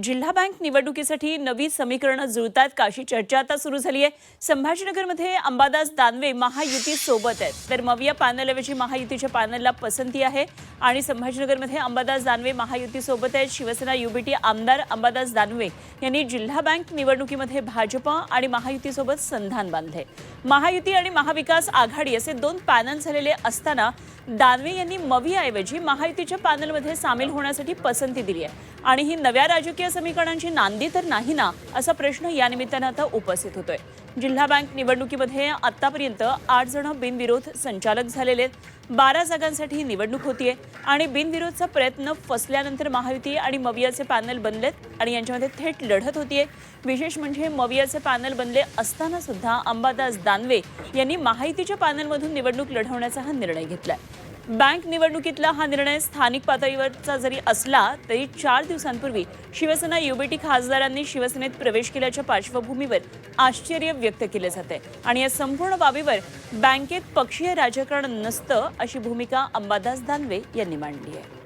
जिल्हा बँक निवडणुकीसाठी नवी समीकरणं जुळतात का अशी चर्चा आता सुरू झाली आहे। संभाजीनगरमध्ये अंबादास दानवे महायुती सोबत आहेत, तर मविया पॅनलऐवजी महायुतीच्या पॅनलला पसंती आहे आणि संभाजीनगरमध्ये अंबादास दानवे महायुती सोबत आहेत। शिवसेना युबीटी आमदार अंबादास दानवे यांनी जिल्हा बँक निवडणुकीमध्ये भाजप आणि महायुती सोबत संधान बांधले। महायुती आणि महाविकास आघाडी असे दोन पॅनल झालेले असताना दानवे यांनी मवियाऐवजी महायुतीच्या पॅनलमध्ये सामील होण्यासाठी पसंती दिली आहे आणि ही नव्या राजकीय समीकरणांची नांदी तर नाही ना असा प्रश्न या निमित्तानं आता उपस्थित होतोय। जिल्हा बँक निवडणुकीमध्ये आतापर्यंत 8 जण बिनविरोध संचालक झालेले आहेत। 12 जागांसाठी निवडणूक होतीये आणि बिनविरोधचा प्रयत्न फसल्यानंतर महायुती आणि मवियाचे पॅनल बनलेत आणि यांच्यामध्ये थेट लढत होतीये। विशेष म्हणजे मवियाचे पॅनल बनले असताना सुद्धा अंबादास दानवे यांनी महायुतीच्या पॅनलमधून निवडणूक लढवण्याचा हा निर्णय घेतलाय। बँक निवडणुकीतला हा निर्णय स्थानिक पातळीवरचा जरी असला तरी 4 दिवसांपूर्वी शिवसेना युबीटी खासदारांनी शिवसेनेत प्रवेश केल्याच्या पार्श्वभूमीवर आश्चर्य व्यक्त केले जाते आणि या संपूर्ण बाबीवर बँकेत पक्षीय राजकारण नसतं अशी भूमिका अंबादास दानवे यांनी मांडली आहे।